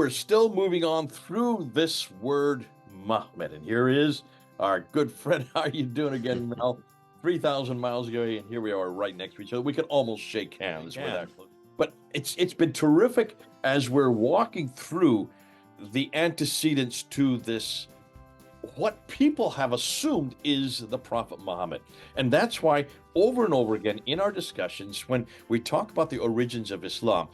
we're still moving on through this word Muhammad. And here is our good friend. How are you doing again, Mel? 3,000 miles away, and here we are right next to each other. We can almost shake hands with that. But it's been terrific as we're walking through the antecedents to this, what people have assumed is the Prophet Muhammad. And that's why over and over again in our discussions, when we talk about the origins of Islam,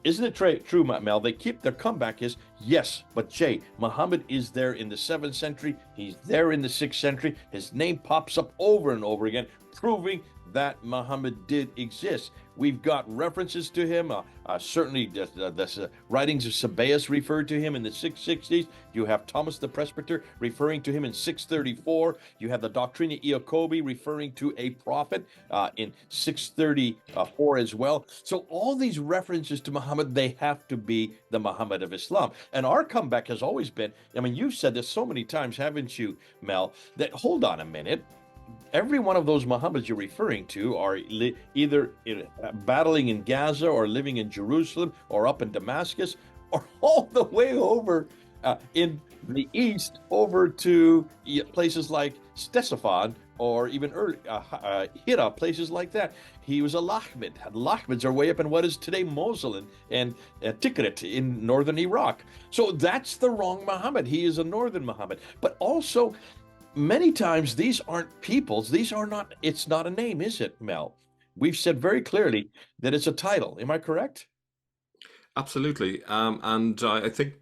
isn't it true, Mel? Their comeback is, yes, but Jay, Muhammad is there in the 7th century. He's there in the 6th century. His name pops up over and over again, proving that Muhammad did exist. We've got references to him. Certainly, the writings of Sabaeus referred to him in the 660s. You have Thomas the Presbyter referring to him in 634. You have the Doctrina Iacobi referring to a prophet in 634 as well. So all these references to Muhammad, they have to be the Muhammad of Islam. And our comeback has always been, I mean, you've said this so many times, haven't you, Mel, that hold on a minute. Every one of those Muhammads you're referring to are either battling in Gaza or living in Jerusalem or up in Damascus or all the way over in the east over to places like Ctesiphon or even Hira, places like that. He was a Lahmid. Lahmids are way up in what is today Mosul and Tikrit in northern Iraq. So that's the wrong Muhammad. He is a northern Muhammad. But also, many times these aren't peoples. It's not a name, is it, Mel? We've said very clearly that it's a title. Am I correct? Absolutely. And I think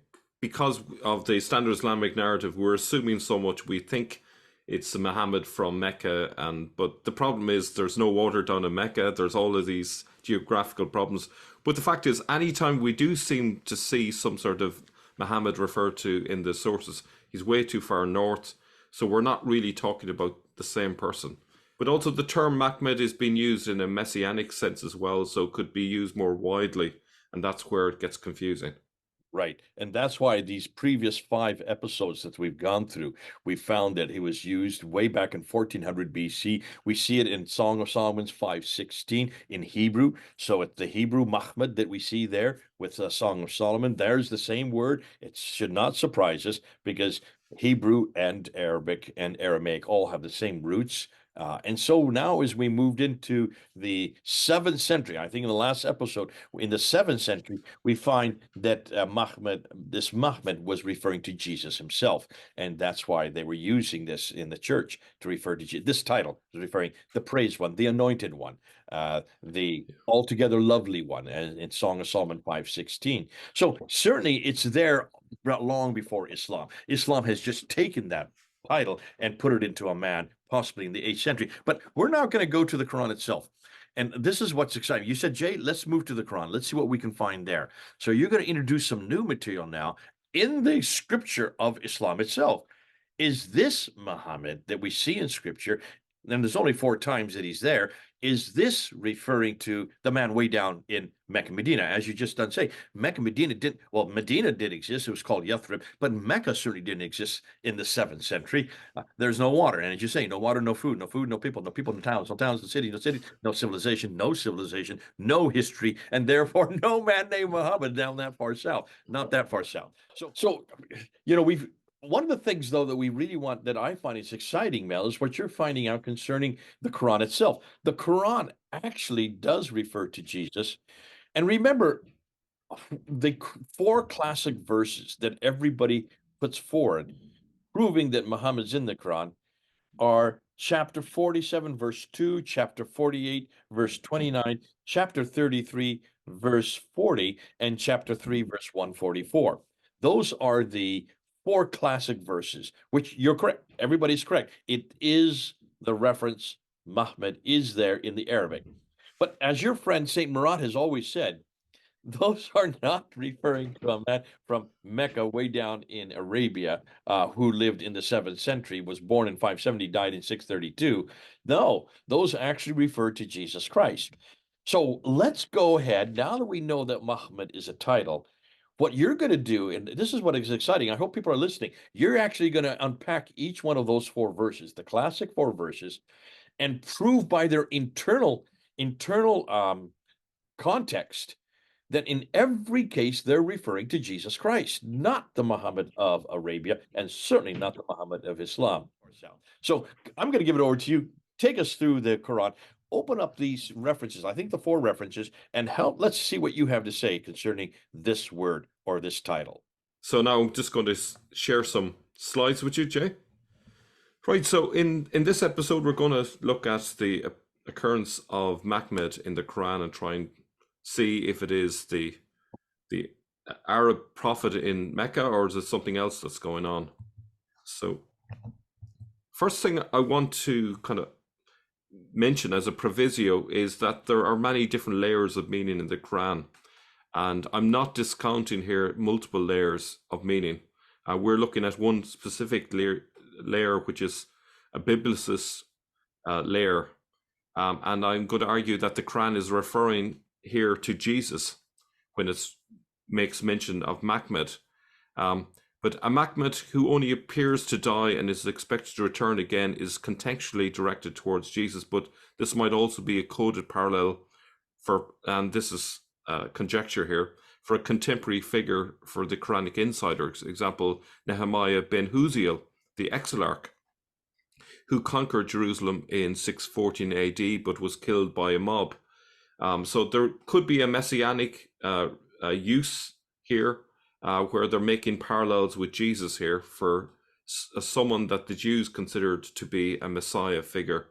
because of the standard Islamic narrative, we're assuming so much. We think it's Muhammad from Mecca, but the problem is there's no water down in Mecca. There's all of these geographical problems. But the fact is, anytime we do seem to see some sort of Muhammad referred to in the sources, he's way too far north. So we're not really talking about the same person. But also the term Mahmed is being used in a messianic sense as well, so it could be used more widely, and that's where it gets confusing. Right. And that's why these previous 5 episodes that we've gone through, we found that it was used way back in 1400 BC. We see it in Song of Solomon's 5:16 in Hebrew. So it's the Hebrew Mahmed that we see there with the Song of Solomon. There's the same word. It should not surprise us because Hebrew and Arabic and Aramaic all have the same roots. And so now as we moved into the 7th century, I think in the last episode, in the 7th century, we find that this Muhammad was referring to Jesus himself. And that's why they were using this in the church to refer to Jesus. This title is referring the praised one, the anointed one, the altogether lovely one, in Song of Solomon 5:16. So certainly it's there long before Islam. Islam has just taken that title and put it into a man, possibly in the 8th century. But we're now going to go to the Quran itself. And this is what's exciting. You said, Jay, let's move to the Quran. Let's see what we can find there. So you're going to introduce some new material now in the scripture of Islam itself. Is this Muhammad that we see in scripture, and there's only 4 times that he's there, is this referring to the man way down in Mecca, Medina? As you just done say, Mecca, Medina Medina did exist. It was called Yathrib, but Mecca certainly didn't exist in the 7th century. There's no water. And as you say, no water, no food, no people, no people in towns, no towns, no city, no civilization, no history, and therefore no man named Muhammad down that far south, not that far south. So one of the things, though, that we really want, that I find is exciting, Mel, is what you're finding out concerning the Quran itself. The Quran actually does refer to Jesus. And remember, the 4 classic verses that everybody puts forward, proving that Muhammad's in the Quran, are chapter 47, verse 2, chapter 48, verse 29, chapter 33, verse 40, and chapter 3, verse 144. Those are the 4 classic verses, which you're correct. Everybody's correct. It is the reference. Muhammad is there in the Arabic. But as your friend Saint Murat has always said, those are not referring to a man from Mecca way down in Arabia who lived in the 7th century, was born in 570, died in 632. No, those actually refer to Jesus Christ. So let's go ahead, now that we know that Muhammad is a title, what you're going to do, and this is what is exciting, I hope people are listening, you're actually going to unpack each one of those 4 verses, the classic 4 verses, and prove by their internal context then in every case they're referring to Jesus Christ, not the Muhammad of Arabia, and certainly not the Muhammad of Islam or South. So I'm going to give it over to you. Take us through the Quran. Open up these references, I think the 4 references, and help. Let's see what you have to say concerning this word or this title. So now I'm just going to share some slides with you, Jay. Right, so in this episode, we're going to look at the occurrence of Mahmed in the Quran and try and see if it is the Arab prophet in Mecca, or is it something else that's going on. So first thing I want to kind of mention as a proviso is that there are many different layers of meaning in the Quran, and I'm not discounting here multiple layers of meaning. We're looking at one specific layer, which is a biblicist layer, and I'm going to argue that the Quran is referring here to Jesus when it makes mention of Mahmed. But a Mahmed who only appears to die and is expected to return again is contextually directed towards Jesus, but this might also be a coded parallel for, and this is conjecture here, for a contemporary figure for the Quranic insiders. Example, Nehemiah ben Huziel, the Exilarch, who conquered Jerusalem in 614 AD, but was killed by a mob. So there could be a messianic use here, where they're making parallels with Jesus here for someone that the Jews considered to be a Messiah figure.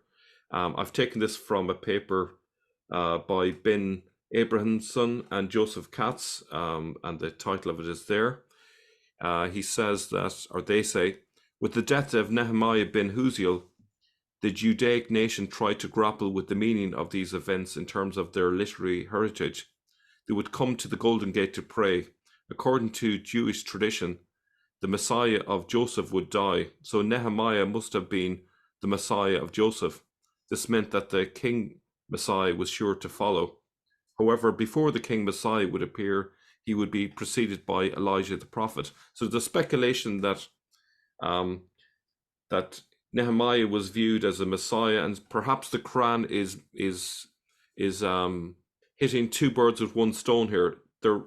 I've taken this from a paper by Ben Abrahamson and Joseph Katz, and the title of it is there. He says that, or they say, with the death of Nehemiah ben Huziel, the Judaic nation tried to grapple with the meaning of these events in terms of their literary heritage. They would come to the Golden Gate to pray. According to Jewish tradition, the Messiah of Joseph would die, so Nehemiah must have been the Messiah of Joseph. This meant that the King Messiah was sure to follow. However, before the King Messiah would appear, he would be preceded by Elijah the prophet. So the speculation that that Nehemiah was viewed as a Messiah, and perhaps the Quran is hitting 2 birds with 1 stone here. They're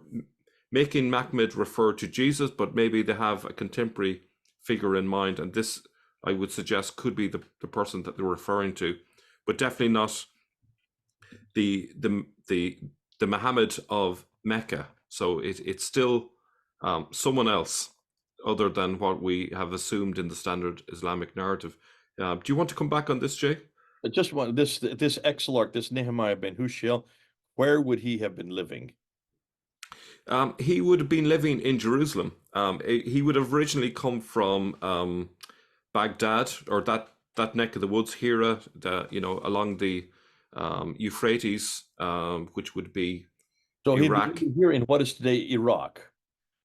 making Mahmed refer to Jesus, but maybe they have a contemporary figure in mind, and this, I would suggest, could be the person that they're referring to, but definitely not the Muhammad of Mecca. So it's still someone else other than what we have assumed in the standard Islamic narrative. Do you want to come back on this, Jay? Just one, this Exilarch, this Nehemiah ben Huziel, where would he have been living? He would have been living in Jerusalem. He would have originally come from Baghdad, or that neck of the woods, Hira, along the Euphrates, which would be Iraq. He'd be here in what is today Iraq.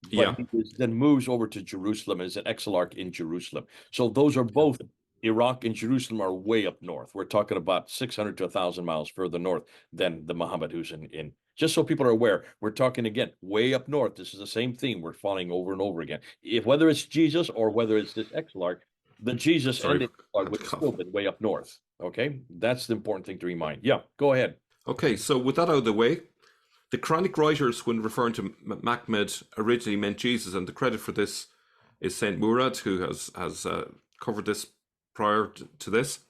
But Yeah. he then moves over to Jerusalem as an Exilarch in Jerusalem. So those are both, Iraq and Jerusalem are way up north. We're talking about 600 to 1,000 miles further north than the Muhammad who's in. Just so people are aware, we're talking again way up north. This is the same theme we're following over and over again. Whether it's Jesus or whether it's this Exilarch, the Jesus and the Exilarch would still been way up north. Okay, that's the important thing to remind. Yeah, go ahead. Okay, so with that out of the way, the Quranic writers, when referring to Mahmed, originally meant Jesus, and the credit for this is Saint Murad, who has covered this prior to this.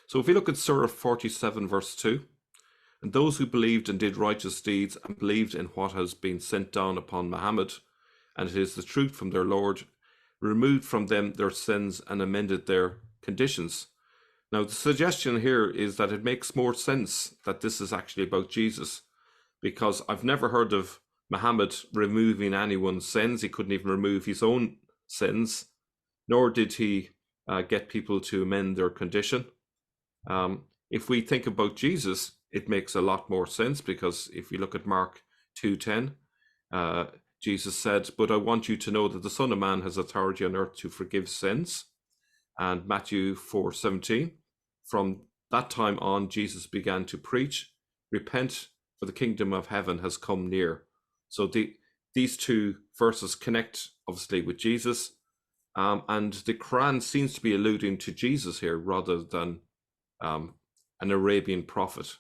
So if we look at Surah 47, verse 2, and those who believed and did righteous deeds and believed in what has been sent down upon Muhammad, and it is the truth from their Lord, removed from them their sins and amended their conditions. Now, the suggestion here is that it makes more sense that this is actually about Jesus, because I've never heard of Muhammad removing anyone's sins. He couldn't even remove his own sins, nor did he get people to amend their condition. If we think about Jesus, it makes a lot more sense, because if you look at Mark 2:10, Jesus said, "But I want you to know that the Son of Man has authority on earth to forgive sins." And Matthew 4:17, from that time on, Jesus began to preach, "Repent, for the kingdom of heaven has come near." So these 2 verses connect, obviously, with Jesus. And the Quran seems to be alluding to Jesus here rather than an Arabian prophet.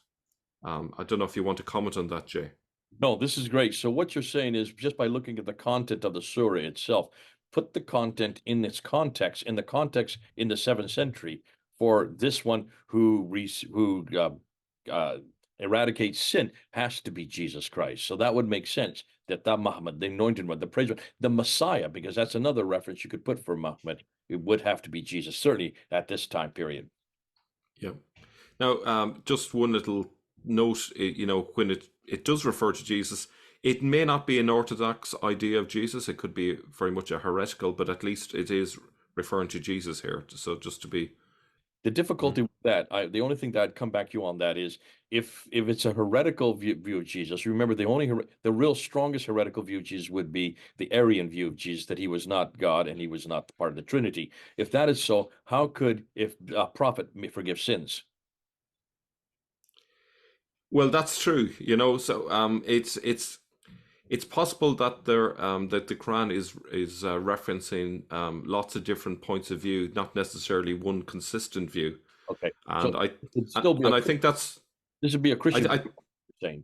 I don't know if you want to comment on that, Jay. No, this is great. So what you're saying is just by looking at the content of the surah itself, put the content in its context, in the context in the 7th century for this one who uh, eradicates sin has to be Jesus Christ. So that would make sense that Muhammad, the anointed one, the praised one, the Messiah, because that's another reference you could put for Muhammad. It would have to be Jesus, certainly at this time period. Yeah. Now, just one little note, when it does refer to Jesus, it may not be an orthodox idea of Jesus. It could be very much a heretical, but at least it is referring to Jesus here. So just to be, The difficulty with that, the only thing that I'd come back to you on that is if it's a heretical view of Jesus, remember the real strongest heretical view of Jesus would be the Arian view of Jesus, that he was not God and he was not part of the Trinity. If that is so, how could if a prophet may forgive sins? well, that's true. So it's possible that that the Quran is referencing lots of different points of view, not necessarily one consistent view. Okay, so And it'd still be a I think that's this would be a I, Christian I saying.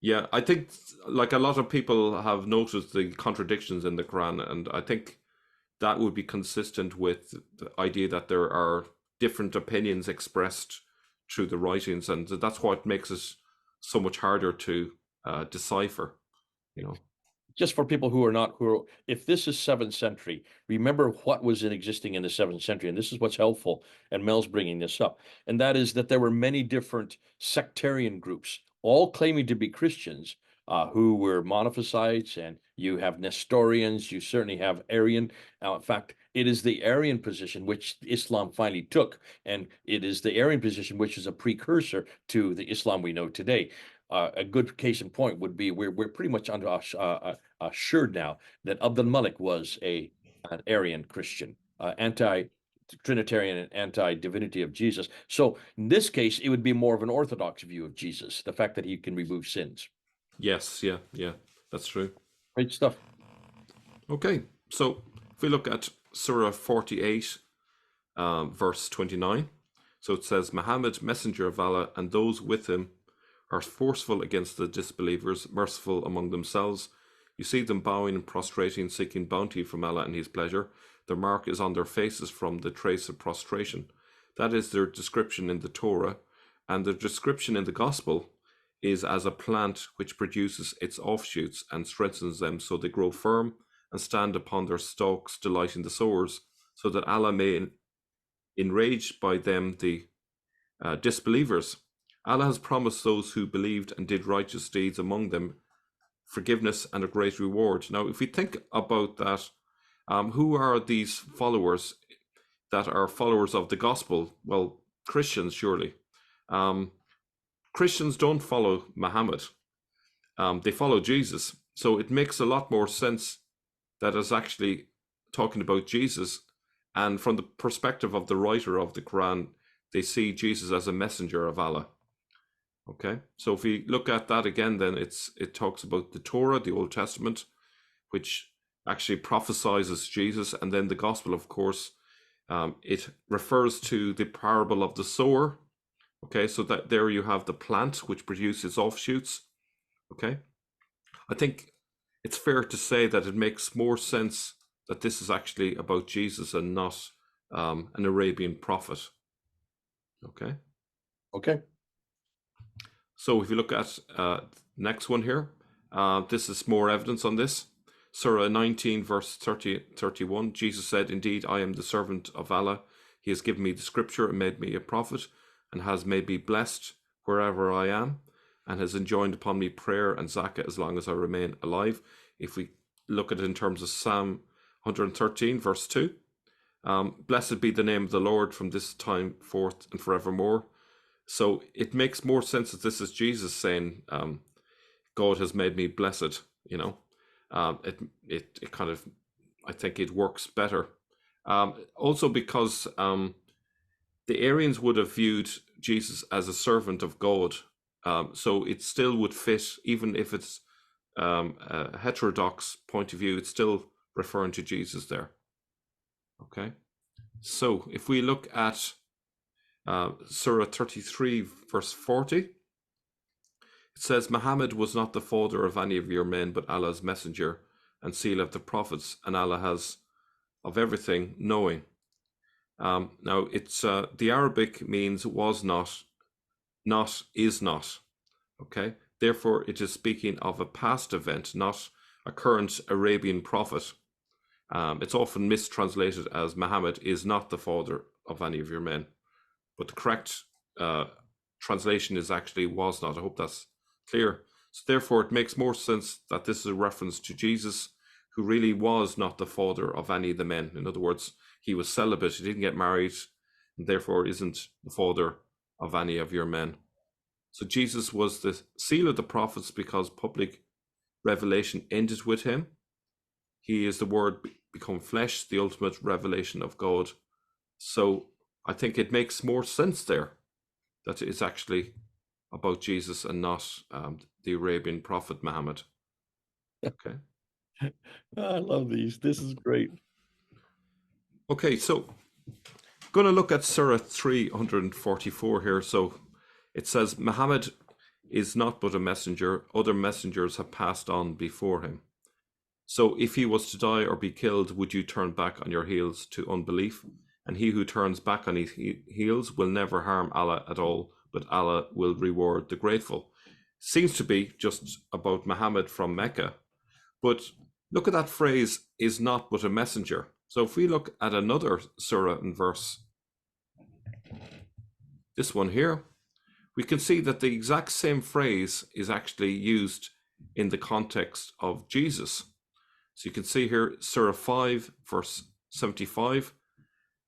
yeah, I think like a lot of people have noticed the contradictions in the Quran, and I think that would be consistent with the idea that there are different opinions expressed through the writings, and that's what makes it so much harder to decipher. You know. Just for people who are not who are, if this is 7th century, remember what was in existing in the 7th century, and this is what's helpful, and Mel's bringing this up, and that is that there were many different sectarian groups, all claiming to be Christians, who were Monophysites, and you have Nestorians, you certainly have Arian. In fact, it is the Arian position which Islam finally took, and it is the Arian position which is a precursor to the Islam we know today. A good case in point would be we're pretty much under assured now that Abdul Malik was an Arian Christian, anti-Trinitarian and anti-divinity of Jesus. So in this case, it would be more of an Orthodox view of Jesus, the fact that he can remove sins. Yes, yeah, yeah, that's true. Great stuff. Okay, so if we look at Surah 48, verse 29, so it says, Muhammad, messenger of Allah, and those with him are forceful against the disbelievers, merciful among themselves. You see them bowing and prostrating, seeking bounty from Allah and His pleasure. Their mark is on their faces from the trace of prostration. That is their description in the Torah, and their description in the Gospel is as a plant which produces its offshoots and strengthens them so they grow firm and stand upon their stalks, delighting the sowers, so that Allah may enrage by them the disbelievers. Allah has promised those who believed and did righteous deeds among them forgiveness and a great reward. Now, if we think about that, who are these followers that are followers of the gospel? Well, Christians, surely. Christians don't follow Muhammad, they follow Jesus. So it makes a lot more sense that it's actually talking about Jesus. And from the perspective of the writer of the Quran, they see Jesus as a messenger of Allah. Okay, so if we look at that again, then it talks about the Torah, the Old Testament, which actually prophesizes Jesus, and then the Gospel, of course, it refers to the parable of the sower. Okay, so that there you have the plant which produces offshoots. Okay, I think it's fair to say that it makes more sense that this is actually about Jesus and not an Arabian prophet. Okay. Okay. So if you look at next one here, this is more evidence on this. Surah 19, verse 31, Jesus said, Indeed, I am the servant of Allah. He has given me the scripture and made me a prophet, and has made me blessed wherever I am, and has enjoined upon me prayer and zakah as long as I remain alive. If we look at it in terms of Psalm 113, verse 2, blessed be the name of the Lord from this time forth and forevermore. So it makes more sense that this is Jesus saying, God has made me blessed, you know. It kind of, I think it works better. Also because the Arians would have viewed Jesus as a servant of God. So it still would fit, even if it's a heterodox point of view, it's still referring to Jesus there. Okay. So if we look at Surah 33, verse 40, it It says, Muhammad was not the father of any of your men, but Allah's messenger and seal of the prophets, and Allah has of everything knowing. Now, it's the Arabic means was not is not. Okay, therefore, it is speaking of a past event, not a current Arabian prophet. It's often mistranslated as Muhammad is not the father of any of your men, but the correct translation is actually was not. I hope that's clear. So therefore, it makes more sense that this is a reference to Jesus, who really was not the father of any of the men. In other words, he was celibate, he didn't get married, and therefore isn't the father of any of your men. So Jesus was the seal of the prophets because public revelation ended with him. He is the word become flesh, the ultimate revelation of God. So I think it makes more sense there that it's actually about Jesus and not the Arabian prophet Muhammad. Okay. I love these. This is great. Okay, so I'm going to look at Surah 344 here. So it says, Muhammad is not but a messenger. Other messengers have passed on before him. So if he was to die or be killed, would you turn back on your heels to unbelief? And he who turns back on his heels will never harm Allah at all, but Allah will reward the grateful. Seems to be just about Muhammad from Mecca. But look at that phrase, is not but a messenger. So if we look at another surah and verse, this one here, we can see that the exact same phrase is actually used in the context of Jesus. So you can see here, Surah 5, verse 75,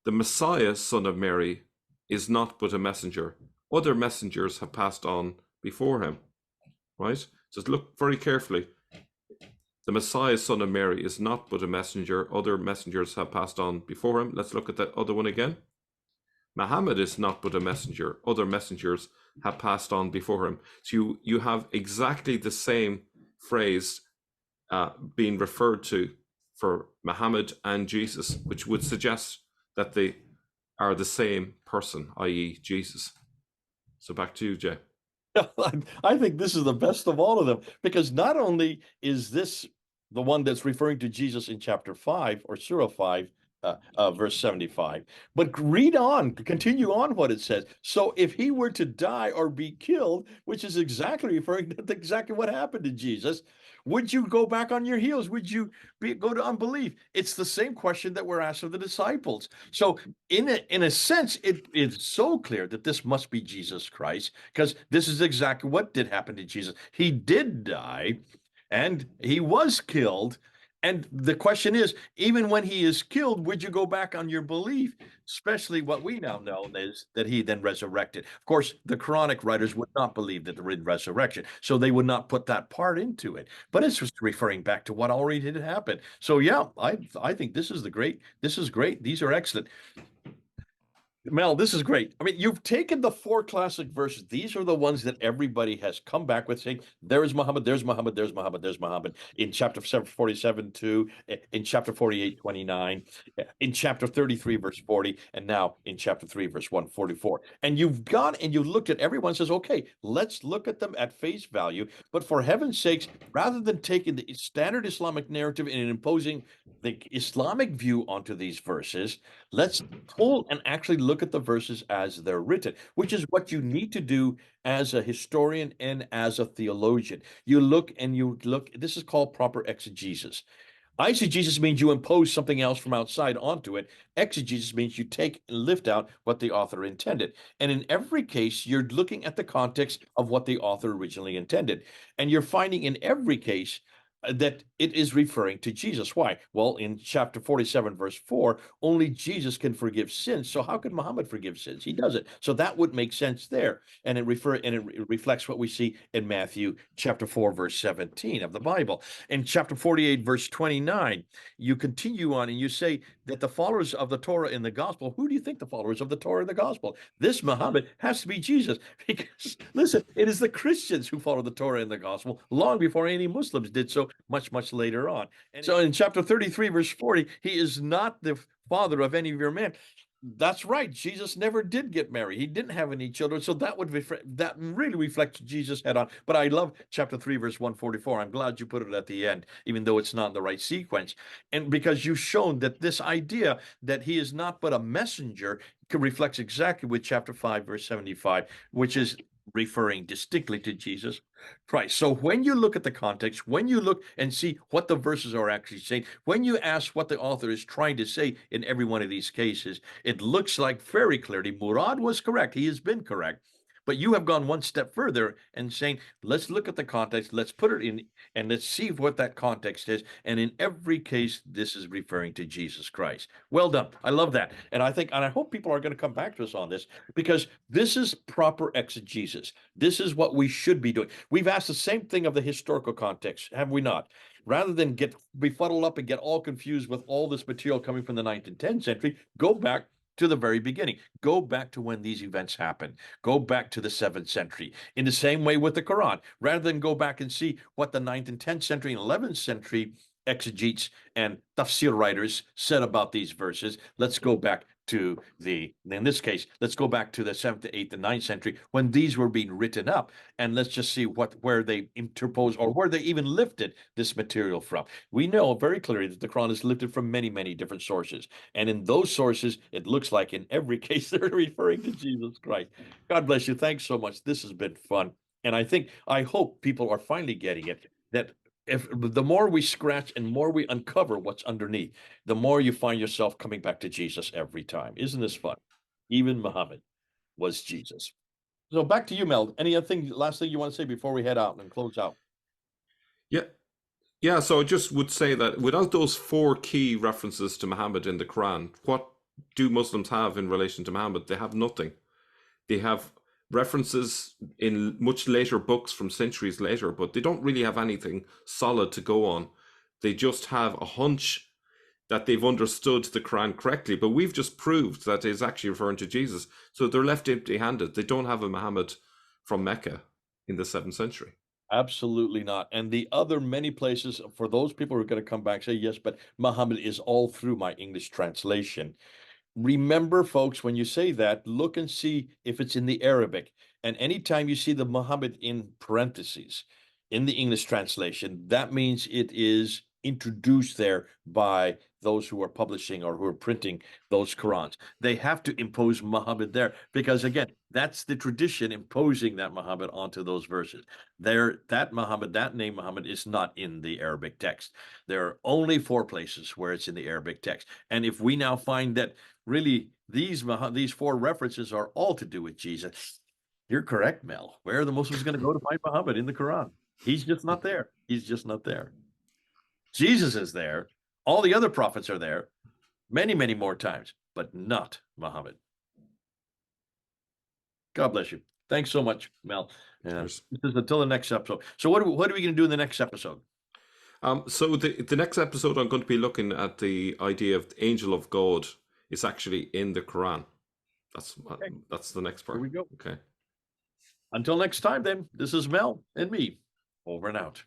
the Messiah, son of Mary, is not but a messenger. Other messengers have passed on before him, right? Just look very carefully. The Messiah, son of Mary, is not but a messenger. Other messengers have passed on before him. Let's look at that other one again. Muhammad is not but a messenger. Other messengers have passed on before him. So you have exactly the same phrase being referred to for Muhammad and Jesus, which would suggest that they are the same person, i.e. Jesus. So back to you, Jay. I think this is the best of all of them, because not only is this the one that's referring to Jesus in chapter 5 or Surah 5, verse 75, but read on, continue on what it says. So if he were to die or be killed, which is exactly referring to exactly what happened to Jesus, would you go back on your heels? Would you go to unbelief? It's the same question that were asked of the disciples. So in a sense, it is so clear that this must be Jesus Christ, because this is exactly what did happen to Jesus. He did die and he was killed. And the question is, even when he is killed, would you go back on your belief? Especially what we now know is that he then resurrected. Of course, the Quranic writers would not believe that there is resurrection, so they would not put that part into it. But it's just referring back to what already did happen. So yeah, I think this is great. This is great. These are excellent. Mel, this is great. I mean, you've taken the 4 classic verses. These are the ones that everybody has come back with, saying, there is Muhammad, there's Muhammad, there's Muhammad, there's Muhammad, in chapter 47, 2, in chapter 48, 29, in chapter 33, verse 40, and now in chapter 3, verse 144. And you've gone and you've looked at everyone says, okay, let's look at them at face value. But for heaven's sakes, rather than taking the standard Islamic narrative and imposing the Islamic view onto these verses, let's pull and actually look at the verses as they're written, which is what you need to do as a historian and as a theologian. You look, this is called proper exegesis. Eisegesis means you impose something else from outside onto it. Exegesis means you take and lift out what the author intended. And in every case, you're looking at the context of what the author originally intended. And you're finding in every case that it is referring to Jesus. Why? Well, in chapter 47, verse 4, only Jesus can forgive sins. So how could Muhammad forgive sins? He doesn't. So that would make sense there. And it reflects what we see in Matthew chapter 4, verse 17 of the Bible. In chapter 48, verse 29, you continue on and you say that the followers of the Torah in the gospel, who do you think the followers of the Torah in the gospel? This Muhammad has to be Jesus. Because, listen, it is the Christians who follow the Torah in the gospel long before any Muslims did so much later on. And so in chapter 33, verse 40, he is not the father of any of your men. That's right. Jesus never did get married. He didn't have any children. So that would that really reflects Jesus head on. But I love chapter 3, verse 144. I'm glad you put it at the end, even though it's not in the right sequence. And because you've shown that this idea that he is not but a messenger reflects exactly with chapter 5, verse 75, which is referring distinctly to Jesus Christ. So when you look at the context, when you look and see what the verses are actually saying, when you ask what the author is trying to say in every one of these cases, it looks like very clearly Murad was correct. He has been correct. But you have gone one step further and saying, let's look at the context, let's put it in, and let's see what that context is. And in every case, this is referring to Jesus Christ. Well done. I love that. And I think, and I hope people are going to come back to us on this because this is proper exegesis. This is what we should be doing. We've asked the same thing of the historical context, have we not? Rather than get befuddled up and get all confused with all this material coming from the 9th and 10th century, go back to the very beginning. Go back to when these events happened. Go back to the 7th century. In the same way with the Quran, rather than go back and see what the 9th and 10th century and 11th century exegetes and tafsir writers said about these verses, let's go back to in this case, let's go back to the 7th, 8th, and 9th century when these were being written up, and let's just see where they interpose or where they even lifted this material from. We know very clearly that the Quran is lifted from many, many different sources, and in those sources, it looks like in every case they're referring to Jesus Christ. God bless you. Thanks so much. This has been fun, and I hope people are finally getting it that if the more we scratch and more we uncover what's underneath, the more you find yourself coming back to Jesus every time. Isn't this fun? Even Muhammad was Jesus. So back to you, Mel. Last thing you want to say before we head out and close out? Yeah. Yeah, so I just would say that without those four key references to Muhammad in the Quran, what do Muslims have in relation to Muhammad? They have nothing. They have references in much later books from centuries later, but they don't really have anything solid to go on. They just have a hunch that they've understood the Quran correctly, but we've just proved that it's actually referring to Jesus. So they're left empty-handed. They don't have a Muhammad from Mecca in the 7th century. Absolutely not. And the other many places for those people who are going to come back say, yes, but Muhammad is all through my English translation. Remember, folks, when you say that, look and see if it's in the Arabic. And anytime you see the Muhammad in parentheses in the English translation, that means it is introduced there by those who are publishing or who are printing those Qurans. They have to impose Muhammad there because, again, that's the tradition imposing that Muhammad onto those verses. That name Muhammad is not in the Arabic text. There are only 4 places where it's in the Arabic text. And if we now find that really these 4 references are all to do with Jesus, you're correct, Mel. Where are the Muslims going to go to find Muhammad in the Quran? He's just not there. He's just not there. Jesus is there. All the other prophets are there many, many more times, but not Muhammad. God bless you. Thanks so much, Mel. This is until the next episode. So what are we going to do in the next episode? So the next episode, I'm going to be looking at the idea of the angel of God is actually in the Quran. That's the next part. Here we go. Okay. Until next time, then, this is Mel and me. Over and out.